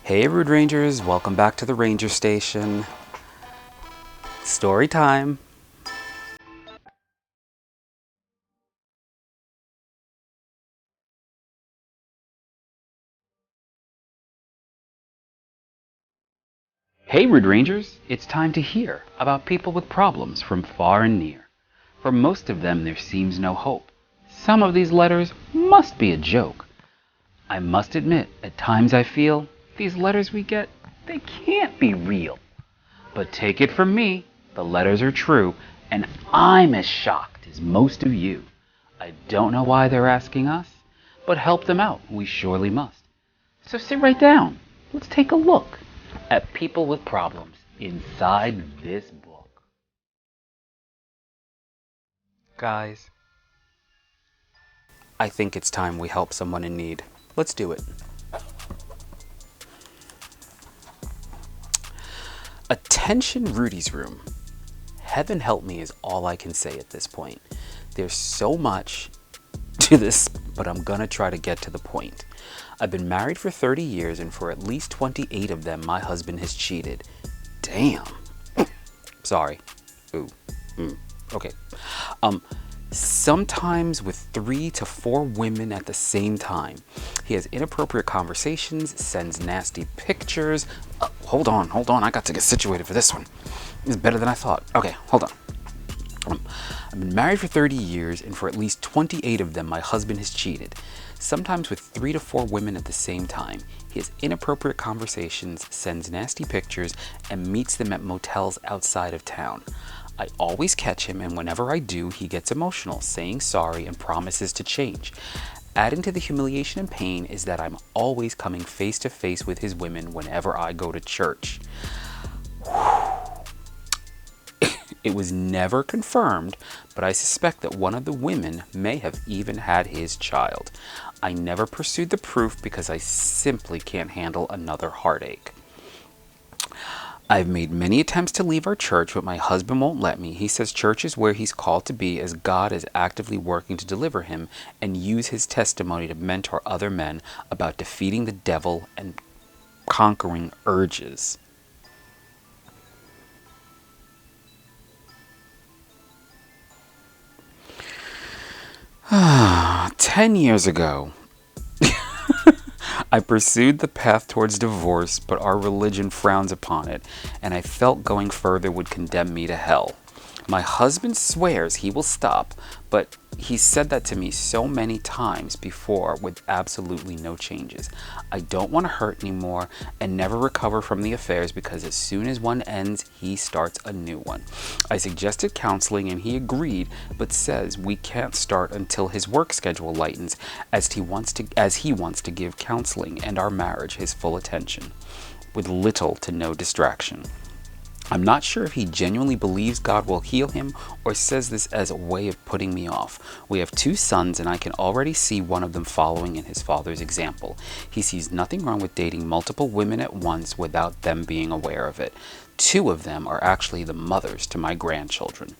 Hey Rude Rangers, welcome back to the Ranger Station. Story time. Hey Rude Rangers, it's time to hear about people with problems from far and near. For most of them there seems no hope. Some of these letters must be a joke. I must admit, at times I feel these letters we get, they can't be real. But take it from me, the letters are true, and I'm as shocked as most of you. I don't know why they're asking us, but help them out we surely must. So sit right down. Let's take a look at people with problems inside this book. Guys, I think it's time we help someone in need. Let's do it. Attention Rudy's room. Heaven help me is all I can say at this point. There's so much to this, but I'm gonna try to get to the point. I've been married for 30 years, and for at least 28 of them, my husband has cheated. Damn. Sorry. Ooh. Okay. Sometimes with 3 to 4 women at the same time. He has inappropriate conversations, sends nasty pictures. Hold on. I got to get situated for this one. It's better than I thought. Okay, hold on. I've been married for 30 years, and for at least 28 of them, my husband has cheated. Sometimes with 3 to 4 women at the same time. He has inappropriate conversations, sends nasty pictures, and meets them at motels outside of town. I always catch him, and whenever I do, he gets emotional, saying sorry and promises to change. Adding to the humiliation and pain is that I'm always coming face to face with his women whenever I go to church. It was never confirmed, but I suspect that one of the women may have even had his child. I never pursued the proof because I simply can't handle another heartache. I've made many attempts to leave our church, but my husband won't let me. He says church is where he's called to be, as God is actively working to deliver him and use his testimony to mentor other men about defeating the devil and conquering urges. Ah, 10 years ago, I pursued the path towards divorce, but our religion frowns upon it, and I felt going further would condemn me to hell. My husband swears he will stop, but he's said that to me so many times before with absolutely no changes. I don't want to hurt anymore and never recover from the affairs, because as soon as one ends, he starts a new one. I suggested counseling and he agreed, but says we can't start until his work schedule lightens, as he wants to give counseling and our marriage his full attention, with little to no distraction. I'm not sure if he genuinely believes God will heal him or says this as a way of putting me off. We have 2 sons, and I can already see one of them following in his father's example. He sees nothing wrong with dating multiple women at once without them being aware of it. 2 of them are actually the mothers to my grandchildren.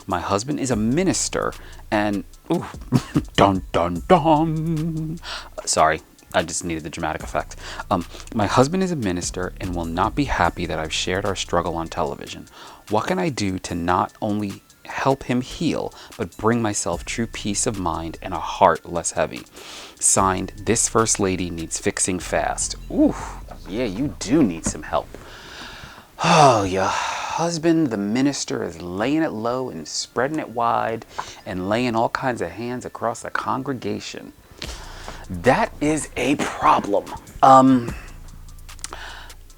My husband is a minister and... ooh, dun dun dun. Sorry. I just needed the dramatic effect. My husband is a minister and will not be happy that I've shared our struggle on television. What can I do to not only help him heal, but bring myself true peace of mind and a heart less heavy? Signed, this First Lady needs fixing fast. Ooh, yeah, you do need some help. Oh, your husband, the minister, is laying it low and spreading it wide and laying all kinds of hands across the congregation. That is a problem.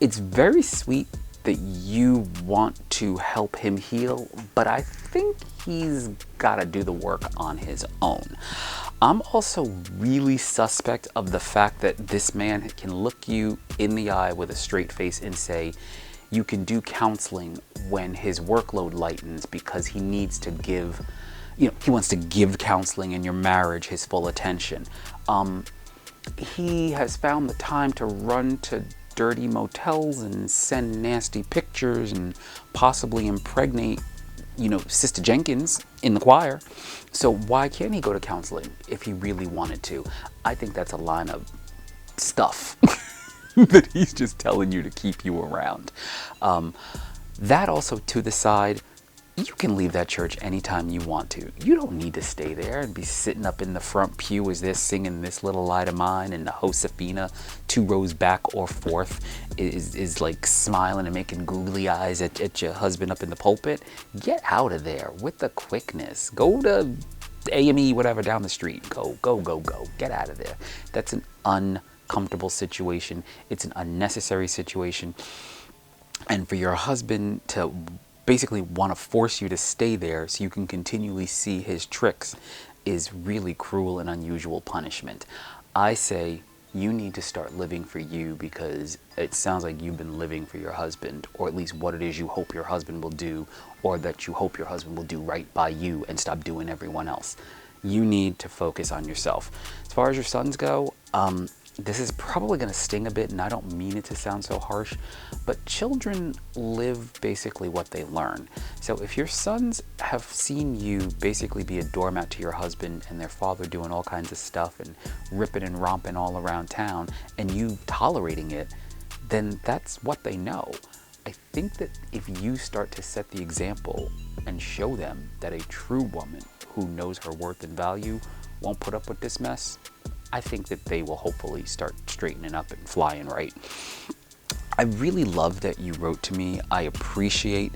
It's very sweet that you want to help him heal, but I think he's got to do the work on his own. I'm also really suspect of the fact that this man can look you in the eye with a straight face and say, you can do counseling when his workload lightens, because he needs to give, he wants to give counseling in your marriage his full attention. He has found the time to run to dirty motels and send nasty pictures and possibly impregnate, Sister Jenkins in the choir. So why can't he go to counseling if he really wanted to? I think that's a line of stuff. that he's just telling you to keep you around. That also to the side, you can leave that church anytime you want to. You don't need to stay there and be sitting up in the front pew as they're singing This Little Light of Mine, and the Josefina 2 rows back or fourth is like smiling and making googly eyes at your husband up in the pulpit. Get out of there with the quickness. Go to AME, whatever, down the street. Go. Get out of there. That's an uncomfortable situation. It's an unnecessary situation. And for your husband to basically want to force you to stay there so you can continually see his tricks is really cruel and unusual punishment. I say you need to start living for you, because it sounds like you've been living for your husband, or at least what it is you hope your husband will do, or that you hope your husband will do right by you and stop doing everyone else. You need to focus on yourself. As far as your sons go, this is probably going to sting a bit, and I don't mean it to sound so harsh, but children live basically what they learn. So if your sons have seen you basically be a doormat to your husband and their father doing all kinds of stuff and ripping and romping all around town, and you tolerating it, then that's what they know. I think that if you start to set the example and show them that a true woman who knows her worth and value won't put up with this mess, I think that they will hopefully start straightening up and flying right. I really love that you wrote to me. I appreciate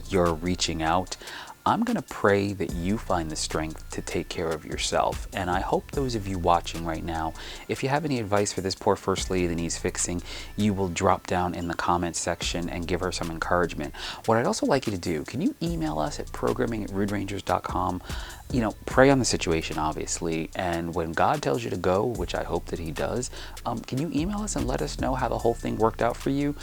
your reaching out. I'm going to pray that you find the strength to take care of yourself. And I hope those of you watching right now, if you have any advice for this poor First Lady that needs fixing, you will drop down in the comments section and give her some encouragement. What I'd also like you to do, can you email us at programming@ruderangers.com? You know, pray on the situation, obviously. And when God tells you to go, which I hope that he does, can you email us and let us know how the whole thing worked out for you?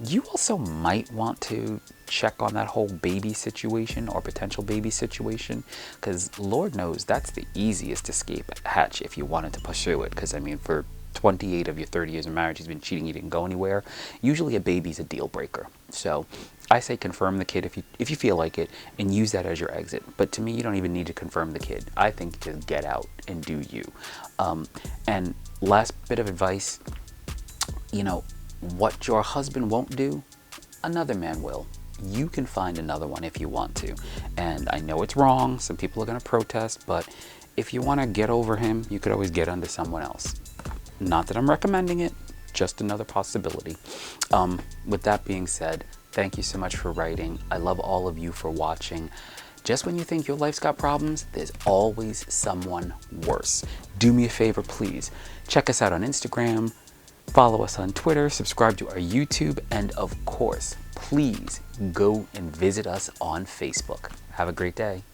You also might want to check on that whole baby situation or potential baby situation, because Lord knows that's the easiest escape hatch if you wanted to pursue it. Because I mean, for 28 of your 30 years of marriage, he's been cheating, you didn't go anywhere. Usually a baby's a deal breaker. So I say confirm the kid if you feel like it, and use that as your exit. But to me, you don't even need to confirm the kid. I think just get out and do you. And last bit of advice, you know, what your husband won't do, another man will. You can find another one if you want to. And I know it's wrong. Some people are going to protest, but if you want to get over him, you could always get under someone else. Not that I'm recommending it, just another possibility. With that being said, thank you so much for writing. I love all of you for watching. Just when you think your life's got problems, there's always someone worse. Do me a favor, please. Check us out on Instagram. Follow us on Twitter, subscribe to our YouTube, and of course, please go and visit us on Facebook. Have a great day.